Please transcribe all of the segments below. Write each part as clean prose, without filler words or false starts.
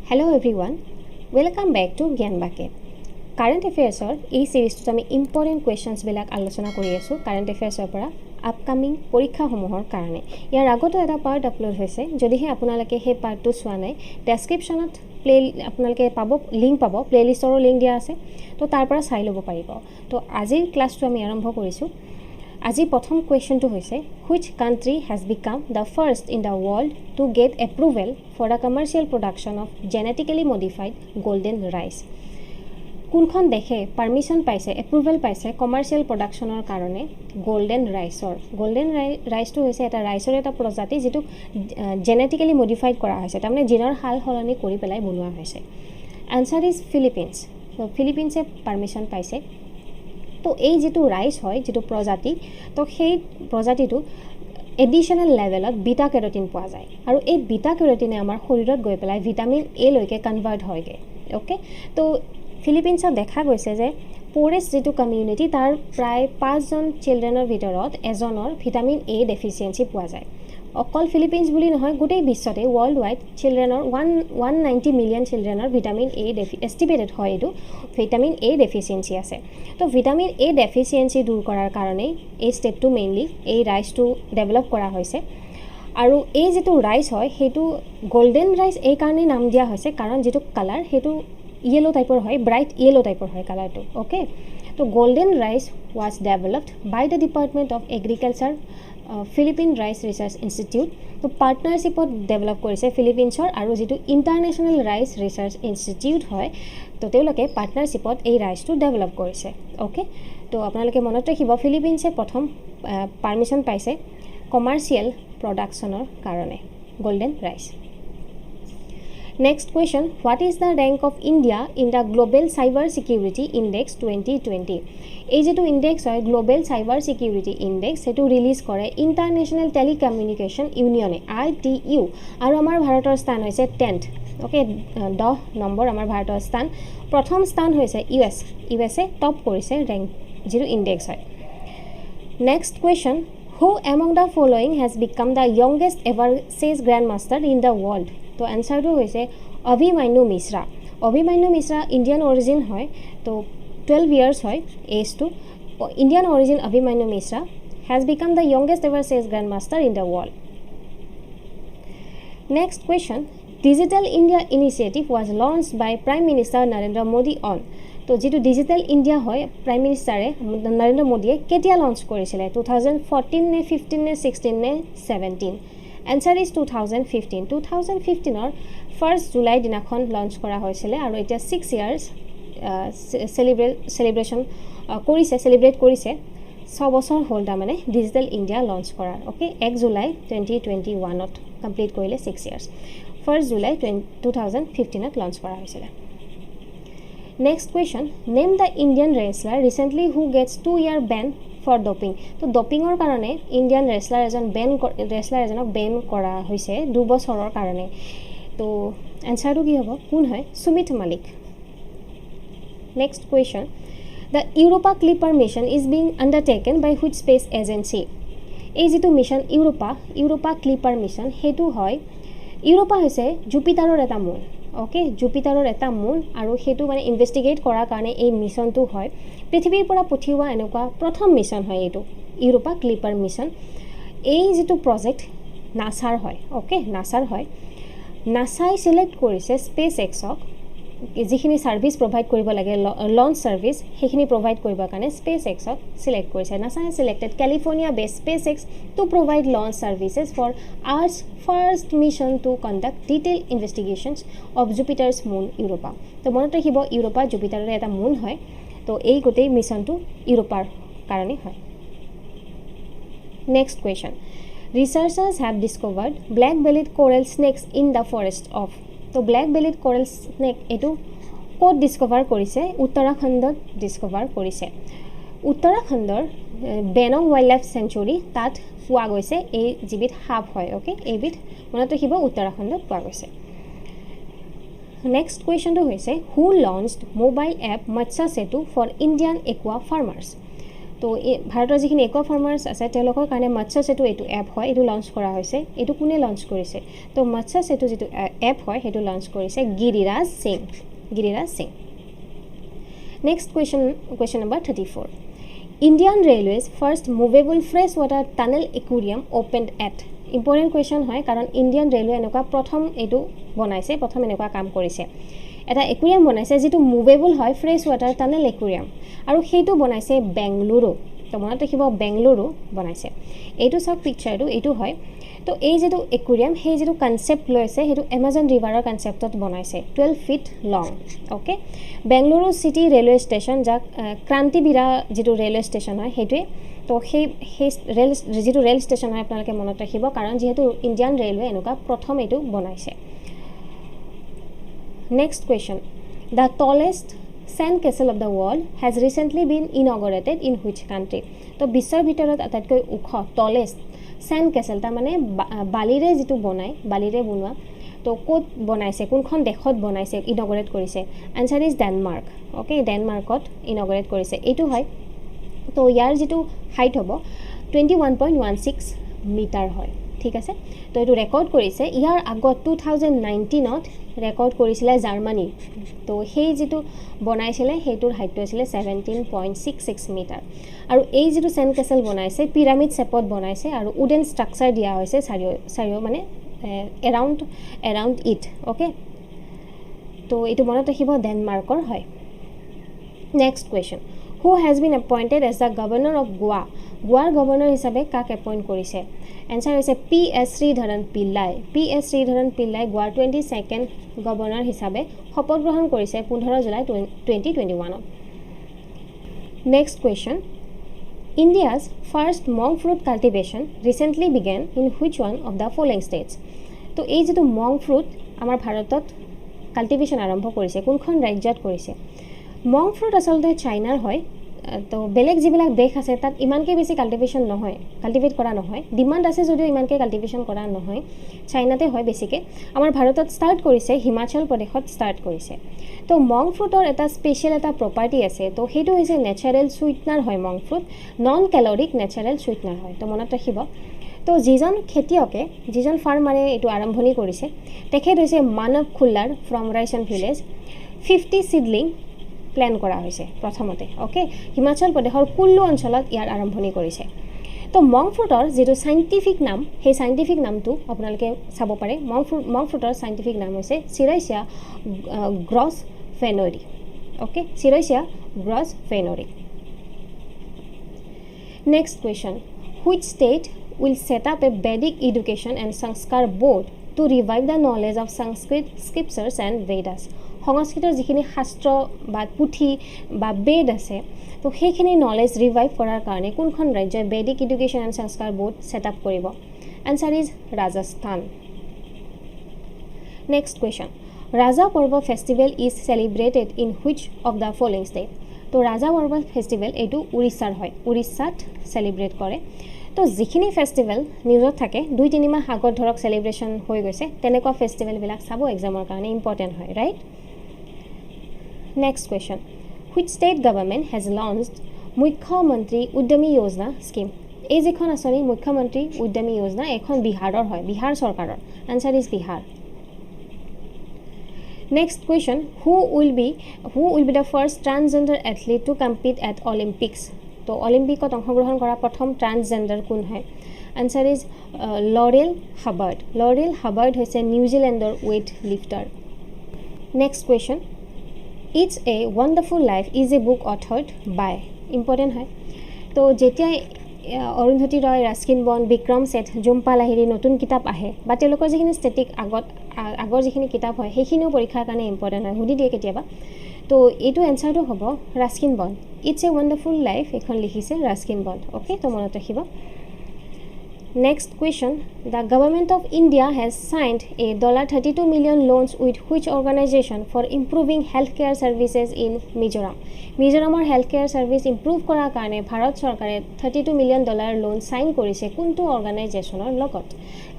Hello everyone, welcome back to Gyan Bucket. Current Affairs এই সিরিজটোত আমি important questions বিলাক আলোচনা কৰি আছো কাৰেণ্ট এফেয়াৰ্ছৰ পৰা আপকামিং পৰীক্ষাসমূহৰ কাৰণে ইয়াৰ আগতো এটা পাৰ্ট আপলোড হৈছে যদিহে আপোনালোকে সেই পাৰ্টটো চোৱা নাই ডেছক্ৰিপশ্যনত আপোনালোকে পাব লিংক পাব প্লেলিষ্টৰো লিংক দিয়া আছে তো তাৰ পৰা চাই ল'ব পাৰিব তো আজিৰ ক্লাছটো আমি আৰম্ভ কৰিছোঁ আজি প্ৰথম কুৱেশ্যনটো হৈছে which country has become the first in the world to get approval for the commercial production of genetically modified golden rice কোনখন দেশে পারমিশন পাইছে এপ্ৰুভেল পাইছে কমাৰ্শিয়াল প্ৰডাকশ্যনৰ কাৰণে গোল্ডেন ৰাইচটো হৈছে এটা ৰাইচৰ এটা প্ৰজাতি যেটো জেনেটিক্যালি মডিফাইড কৰা হৈছে তাৰমানে জিনৰ হাল হলনি কৰি পেলাই বনোৱা হৈছে আনসাৰ ইজ ফিলিপিনছ তো ফিলিপিনছে পাৰমিশন পাইছে তো এই যেটো ৰাইস হয় যেটো প্ৰজাতি তো সেই প্ৰজাতিটো এডিশনাল লেভেলত বিটা কেৰোটিন পোৱা যায় আৰু এই বিটা কেৰোটিনে আমাৰ শৰীৰত গৈ পেলাই ভিটামিন এ লৈকে কনভাৰ্ট হয়গে ওকে তো ফিলিপিনছত দেখা গৈছে যে পৰেষ্ট যেটো কমিউনিটি তাৰ প্ৰায় 5 জন চিলড্ৰেনৰ ভিতৰত এজনৰ ভিটামিন এ ডেফিচিয়েন্সি পোৱা যায় অকল ফিলিপিনছ বুলি নহয় গোটেই বিশ্বতে ওয়াৰ্ল্ড ওয়াইড চিলড্ৰেনৰ 190 মিলিয়ন চিলড্ৰেনৰ ভিটামিন এ এষ্টিমেটেড হয় এটো ভিটামিন এ ডেফিচিয়েন্সি আছে তো ভিটামিন এ ডেফিচিয়েন্সি দূৰ কৰাৰ কাৰণে এই ষ্টেপটো মেইনলি এই ৰাইচটো ডেভেলপ কৰা হৈছে আৰু এই যেটো ৰাইচ হয় হেতু গোল্ডেন ৰাইচ এই কাৰণে নাম দিয়া হৈছে কাৰণ যেটো কালাৰ হেতু yellow type or hoy bright yellow type or hoy color to okay so golden rice was developed by the Department of Agriculture Philippine Rice Research Institute to partnership develop korise Philippines or aru jitu International Rice Research Institute hoy to teoloke partnership ei rice to develop korise okay to apnaloke monot rakhibo Philippines e prothom permission paise commercial production or karone golden rice. Next question, what is the rank of India in the Global Cyber Security Index 2020? এই যেটো index হয় global cyber security index সেটো release করে international telecommunication ইউনিয়নে ITU আৰু আমাৰ ভাৰতৰ স্থান হৈছে 10th ওকে 10 নম্বৰ আমাৰ ভাৰতৰ স্থান প্ৰথম স্থান হৈছে ইউএসএ টপ কৰিছে ৰেংক যেটো ইনডেক্স হয় next question who among the following has become the youngest ever chess grandmaster in the world তো আনসারটো হৈছে অভিমন্যু মিশ্রা ইন্ডিয়ান অরিজিন হয় তো 12 ইয়ার্স হয় age to Indian origin Abhimanyu Mishra has become the youngest ever chess grandmaster in the world. Next question, Digital India initiative was launched by Prime Minister Narendra Modi on তো যেটো digital India হয় prime মিনিস্টারে Narendra মোদীয়ে কেতিয়া launch কৰিছিলে 2014 নে 15 নে 16 নে 17 Answer is 2015 2015 1st July দিনাখন লঞ্চ কৰা হৈছিল আৰু এটা 6 ইয়াৰ্স সেলিব্ৰেশন কৰিছে সেলিব্ৰেট কৰিছে 6 বছৰ হ'ল তাৰ মানে ডিজিটাল ইন্ডিয়া লঞ্চ কৰাৰ ওকে 1 জুলাই 2021 ত কমপ্লিট কৰিলে 6 ইয়াৰ্স 1st July 2015 ত লঞ্চ কৰা হৈছিল Next question, name the Indian wrestler recently who gets 2-year ban for doping. তো ডপিংৰ কাৰণে ইন্ডিয়ান ৰেসলাৰ এজনক বেন কৰা হৈছে 2 বছৰৰ কাৰণে তো আনসাৰটো কি হ'ব কোন হয় সুমিত মালিক Next question, the Europa Clipper mission is being undertaken by which space agency? এই যেটো মিশন ইউৰোপা ক্লিপাৰ মিশন হেতু হয় ইউৰোপা হৈছে জুপিটাৰৰ এটা মুন ওকে জুপিটাৰৰ এটা মুন আৰু হেতু মানে ইনভেস্টিগেট কৰাৰ কাৰণে এই মিশনটো হয় পৃথিৱীৰ পৰা পঠিওৱা এনেকুৱা প্ৰথম মিশন হয় এটো ইউৰোপা ক্লিপাৰ মিশন এই যেটো প্ৰজেক্ট নাসাৰ হয় ওকে নাসাৰ হয় নাসাই সিলেক্ট কৰিছে স্পেস এক্সক যিখিনি সাৰ্ভিস প্ৰোভাইড কৰিব লাগে লঞ্চ সাৰ্ভিস সেইখিনি প্ৰোভাইড কৰিবৰ কাৰণে স্পেস এক্সক সিলেক্ট কৰিছে নাসা has selected California based SpaceX to provide launch services for Earth's first mission to conduct detailed investigations of Jupiter's moon Europa তো মনত ৰাখিব ইউৰোপা জুপিটাৰৰ এটা মুন হয় তো এই গোটেই মিশনটো ইউৰোপাৰ কাৰণে হয় Next question, researchers have discovered black-bellied coral snakes in the forest of তো black-bellied coral snake এটো কোড ডিসকভাৰ কৰিছে উত্তৰাখণ্ডত ডিসকভাৰ কৰিছে উত্তৰাখণ্ডৰ বেনং ওয়াইল্ড লাইফ সেঞ্চুৰী তাত পোৱা গৈছে এই জীবিত সাপ হয় ওকে এইবিধ মনত ৰাখিব উত্তৰাখণ্ডত পোৱা গৈছে নেক্সট কুৱেশ্যনটো হৈছে who launched mobile app Matsya Setu for Indian aqua farmers তো ভাৰতৰ যিখিনি ইকো ফাৰ্মাৰ্ছ আছে তেওঁলোকৰ কাৰণে মৎস্য সেতু এইটো এপ হয়, এইটো লঞ্চ কৰা হৈছে। এইটো কোনে লঞ্চ কৰিছে? তো মৎস্য সেতু যিটো এপ হয় সেইটো লঞ্চ কৰিছে Giriraj Singh. Giriraj Singh. Next question number 34। Indian Railways first movable fresh water tunnel aquarium opened at. Important question হয়, কাৰণ ইণ্ডিয়ান ৰেলৱে এনেকুৱা প্ৰথম এইটো বনাইছে, প্ৰথম এনেকুৱা কাম কৰিছে। এটা একুৰিয়াম বনাইছে যিটো মুভেবল হয়, ফ্ৰেছ ৱাটাৰ টানেল একুৰিয়াম, আৰু সেইটো বনাইছে বেংগলুৰু। তো মনত ৰাখিব বেংগলুৰু বনাইছে। এইটো চাওক পিকচাৰটো, এইটো হয়। তো এই যিটো একুৰিয়াম, সেই যিটো কনচেপ্ট লৈছে সেইটো এমাজন ৰিভাৰৰ কনচেপ্টত বনাইছে, 12 feet long. Okay, Bengaluru city railway station, যাক ক্ৰান্তিবীৰা যিটো ৰেলৱে ষ্টেচন হয় সেইটোৱে। তো সেই যিটো ৰেল ষ্টেচন হয় আপোনালোকে মনত ৰাখিব, কাৰণ যিহেতু ইণ্ডিয়ান ৰেলৱে এনেকুৱা প্ৰথম এইটো বনাইছে। Next question. The টলেষ্ট sand castle of the world has recently been inaugurated in which country? তো বিশ্বৰ ভিতৰত আটাইতকৈ ওখ টলেষ্ট sand castle, তাৰমানে বালিৰে যিটো বনায়, বালিৰে বনোৱা, তো ক'ত বনাইছে, কোনখন দেশত বনাইছে, ইনগৰেট কৰিছে? Answer is Denmark. অ'কে, ডেনমাৰ্কত ইনগৰেট কৰিছে। এইটো হয়। তো ইয়াৰ যিটো হাইট হ'ব 21.16 মিটাৰ হয়। ঠিক আছে, তো এইটো ৰেকৰ্ড কৰিছে। ইয়াৰ আগত 2019ত ৰেকৰ্ড কৰিছিলে জাৰ্মানী। তো সেই যিটো বনাইছিলে সেইটোৰ হাইটটো আছিলে 17.66 মিটাৰ। আৰু এই যিটো চেণ্ড কেচেল বনাইছে পিৰামিড শেপত বনাইছে, আৰু উডেন ষ্ট্ৰাকচাৰ দিয়া হৈছে চাৰিও মানে এৰাউণ্ড ইট। অ'কে, তো এইটো মনত ৰাখিব, ডেনমাৰ্কৰ হয়। Next question. Who has been appointed as the governor of Goa? গোৱাৰ গভৰ্ণৰ হিচাপে কাক এপইণ্ট কৰিছে? এনচাৰ হৈছে PS শ্ৰীধৰন পিল্লাই। PS শ্ৰীধৰন পিল্লাই গোৱাৰ 22nd গভৰ্ণৰ হিচাপে শপত গ্ৰহণ কৰিছে 15 July 2021। Next question. India's first monk fruit cultivation recently began in which one of the following states? তো এই যিটো মং ফ্ৰুট আমাৰ ভাৰতত কাল্টিভেশ্যন আৰম্ভ কৰিছে, কোনখন ৰাজ্যত কৰিছে? মং ফ্ৰুট আচলতে চাইনাৰ হয়। তো বেলেগ যিবিলাক দেশ আছে তাত ইমানকৈ বেছি কাল্টিভেট কৰা নহয়। ডিমাণ্ড আছে যদিও ইমানকৈ কাল্টিভেশ্যন কৰা নহয়, চাইনাতে হয় বেছিকৈ। আমাৰ ভাৰতত ষ্টাৰ্ট কৰিছে, হিমাচল প্ৰদেশত ষ্টাৰ্ট কৰিছে। তো মং ফ্ৰুটৰ এটা স্পেচিয়েল এটা প্ৰপাৰ্টি আছে, তো সেইটো হৈছে নেচাৰেল চুইটনাৰ হয়। Monk fruit non caloric natural sweetener হয়। তো মনত ৰাখিব। তো যিজন খেতিয়কে, যিজন ফাৰ্মাৰে এইটো আৰম্ভণি কৰিছে, তেখেত হৈছে মানৱ খুল্লাৰ ফ্ৰম ৰাইচন ভিলেজ। 50 চিডলিং প্লেন কৰা হৈছে প্ৰথমতে। অ'কে, হিমাচল প্ৰদেশৰ কুল্লু অঞ্চলত ইয়াৰ আৰম্ভণি কৰিছে। তো মং ফ্ৰুটৰ যিটো চাইণ্টিফিক নাম, সেই চাইণ্টিফিক নামটো আপোনালোকে চাব পাৰে। মং ফ্ৰুটৰ চাইণ্টিফিক নাম হৈছে Siraitia grosvenorii. Okay, Siraitia grosvenorii. Next question. Which state will set up a Vedic education and Sanskar board to revive the knowledge of Sanskrit scriptures and Vedas? সংস্কৃতৰ যিখিনি শাস্ত্ৰ বা পুথি বা বেদ আছে, তো সেইখিনি নলেজ ৰিভাইভ কৰাৰ কাৰণে কোনখন ৰাজ্যই Vedic education and Sanskar board set up কৰিব? Answer is Rajasthan. Next question. Raja Parba festival is celebrated in which of the following state? তো ৰাজা পৰ্ব ফেষ্টিভেল এইটো উৰিষ্যাৰ হয়, উৰিষ্যাত চেলিব্ৰেট কৰে। তো যিখিনি ফেষ্টিভেল নিউজত থাকে 2-3 মাহ আগত ধৰক চেলিব্ৰেশ্যন হৈ গৈছে, তেনেকুৱা ফেষ্টিভেলবিলাক চাব, এক্সামৰ কাৰণে ইম্পৰ্টেণ্ট হয়, right? Next question. Which state government has launched মুখ্যমন্ত্ৰী উদ্যমী যোজনা স্কিম? এই যিখন আঁচনি মুখ্যমন্ত্ৰী উদ্যমী যোজনা, এইখন বিহাৰৰ হয়, বিহাৰ চৰকাৰৰ। Answer is Bihar. Next question. Who will be the first transgender athlete to compete at Olympics? তো অলিম্পিকত অংশগ্ৰহণ কৰা প্ৰথম ট্ৰান্সজেণ্ডাৰ কোন হয়? Answer is Laurel Hubbard. Laurel Hubbard হৈছে নিউজিলেণ্ডৰ weight lifter. Next question. It's a wonderful life is a book authored by? Important হয়। তো যেতিয়াই অৰুন্ধতী ৰয়, ৰাস্কিন বণ্ড, বিক্ৰম ছেথ, জুম্পা লাহিৰী নতুন কিতাপ আহে, বা তেওঁলোকৰ যিখিনি ষ্টেটিক আগৰ যিখিনি কিতাপ হয় সেইখিনিও পৰীক্ষাৰ কাৰণে ইম্পৰ্টেণ্ট হয়, সুধি দিয়ে কেতিয়াবা। তো এইটো এনচাৰটো হ'ব Ruskin Bond. It's a wonderful life এইখন লিখিছে ৰাস্কিন বণ্ড। অ'কে, তো মনত ৰাখিব। Next question. The government of India has signed a $32 million loans with which organisation for improving health care services in Mizoram? মিজোৰামৰ হেল্থ কেয়াৰ ছাৰ্ভিচ ইম্প্ৰুভ কৰাৰ কাৰণে ভাৰত চৰকাৰে $32 million loan sign কৰিছে কোনটো অৰ্গেনাইজেশ্যনৰ লগত?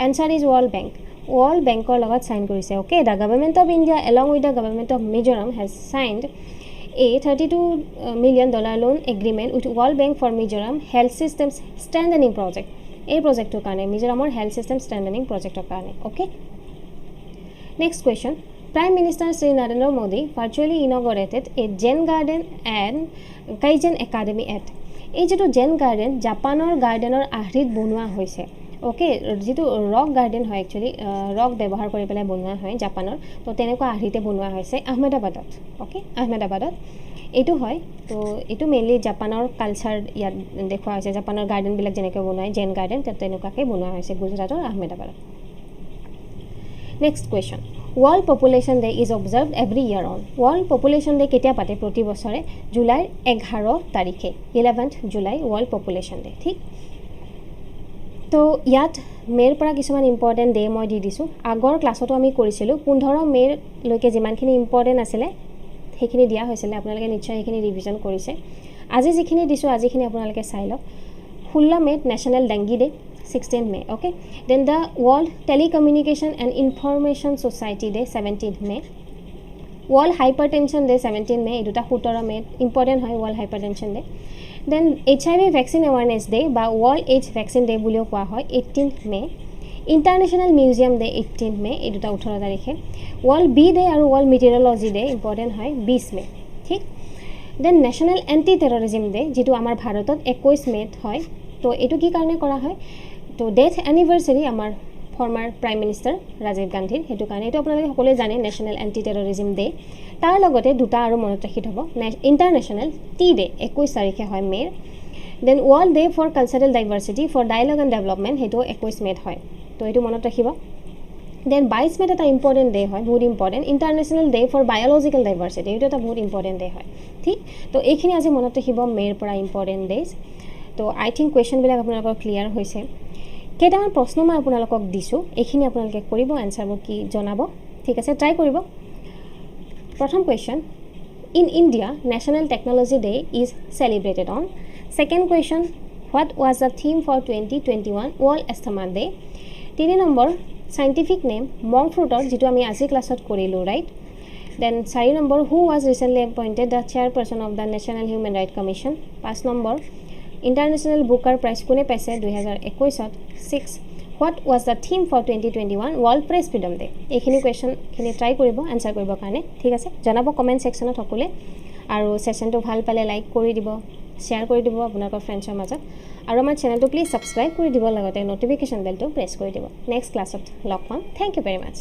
Answer is world bank. World বেংকৰ লগত sign কৰিছে। Okay, the government of India along with the government of Mizoram has child a $32 million loan agreement with World Bank for Mizoram Health Systems Strengthening Project. A project to Kane, Mizoram Health System Strengthening Project of Kane. Okay. Next question. Prime Minister Sri Narendra Modi virtually inaugurated a Zen Garden and Kaizen Academy at. এই যেটো জেন garden জাপানৰ গাৰ্ডেনৰ আহৰিত বনোৱা হৈছে okay যেটো rock garden হয় actually rock ব্যৱহাৰ কৰি পেলাই বনোৱা হয় জাপানৰ তো তেনেকুৱা আহৰিতে বনোৱা হৈছে আহমেদাবাদত ওকে আহমেদাবাদত এইটো হয় তো এইটো মেইনলি জাপানৰ কালচাৰ ইয়াত দেখুৱা হৈছে জাপানৰ গাৰ্ডেন বিলাক যেনেকৈ বনায় জেন গাৰ্ডেন তেনেকুৱাকৈ বনোৱা হৈছে গুজৰাটৰ আহমেদাবাদত next question World Population Day is observed every year on. World Population Day কেতিয়া পাতে প্ৰতি বছৰে জুলাই 11 তাৰিখে 11th July World Population Day ঠিক তো ইয়াত মেৰ পৰা কিছুমান ইম্পৰ্টেন্ট ডে মই দি দিছো আগৰ ক্লাছতো আমি কৰিছিলো 15 মেৰ লৈকে যিমানখিনি ইম্পৰ্টেন্ট আছিল সেইখিনি দিয়া হৈছিল আপোনালোকে নিশ্চয় এইখিনি ৰিভিজন কৰিছে আজি যিখিনি দিছো আজিখিনি আপোনালোকে চাই লওক 16 মেত national dengue day 16th May, okay. Then the World Telecommunication and Information Society Day, 17th May. World Hypertension Day, 17th May. Iduta 17 May. Important hai World Hypertension Day. Then HIV Vaccine Awareness Day, ba World AIDS Vaccine Day bulio koa hoy 18th May. International Museum Day, 18th May. Iduta 18 tarikhe. World Bee Day aru World Meteorology Day, important hai 20 May. Thik. Then National Anti-Terrorism Day, jitu amar Bharatot 21 May hoy. To etu ki karone kora hoy? তো death এনিভাৰ্সাৰী আমাৰ former prime minister Rajiv গান্ধীৰ হেতু কাৰণে এটো আপোনালোকে সকলোৱে জানে national anti terrorism day তাৰ লগতে দুটা আৰু মনত ৰাখি থব ইন্টাৰনেশ্যনেল টি ডে 21 তাৰিখে হয় মেৰ then world day for cultural diversity for dialogue and development হেতু 21 মেত হয় তো এটো মনত ৰাখিব দেন 22 মেত এটা ইম্পৰ্টেন্ট ডে হয় বহুত important international day for biological diversity এটো এটা বহুত ইম্পৰ্টেন্ট ডে হয় ঠিক তো এইখিনি আজি মনত ৰাখিব মেৰ পৰা ইম্পৰ্টেন্ট ডেজ তো আই থিংক কোৱেশ্চন বিলাক আপোনালোকৰ ক্লিয়াৰ হৈছে কেইটামান প্ৰশ্ন মই আপোনালোকক দিছো এইখিনি আপোনালোকে কৰিব আনসাৰবোৰ কি জনাব ঠিক আছে ট্ৰাই কৰিব প্ৰথম question in India national technology day is celebrated on second question what was the theme for 2021 world asthma day 3 number scientific name monk ফ্ৰুটৰ যেটো আমি আজি ক্লাছত কৰিলো right then 4 number who was recently appointed the chairperson of the national human right commission 5 number International Booker Prize কোনে পাইছে 2021 ত 6 What was the theme for 2021 World Press Freedom Day এইখিনি কোৱেশ্চন খিনি ট্ৰাই কৰিব আনসাৰ কৰিব কাৰণে ঠিক আছে জনাব কমেন্ট সেকশনত সকলে আৰু সেশনটো ভাল পালে লাইক কৰি দিব শেয়াৰ কৰি দিব আপোনালোকৰ ফ্ৰেণ্ডছৰ মাজত আৰু আমাৰ চেনেলটো প্লিজ সাবস্ক্ৰাইব কৰি দিব লগতে নটিফিকেশন বেলটো প্ৰেছ কৰি দিব নেক্সট ক্লাছত লগ পাম থ্যাংক ইউ ভেৰি মাচ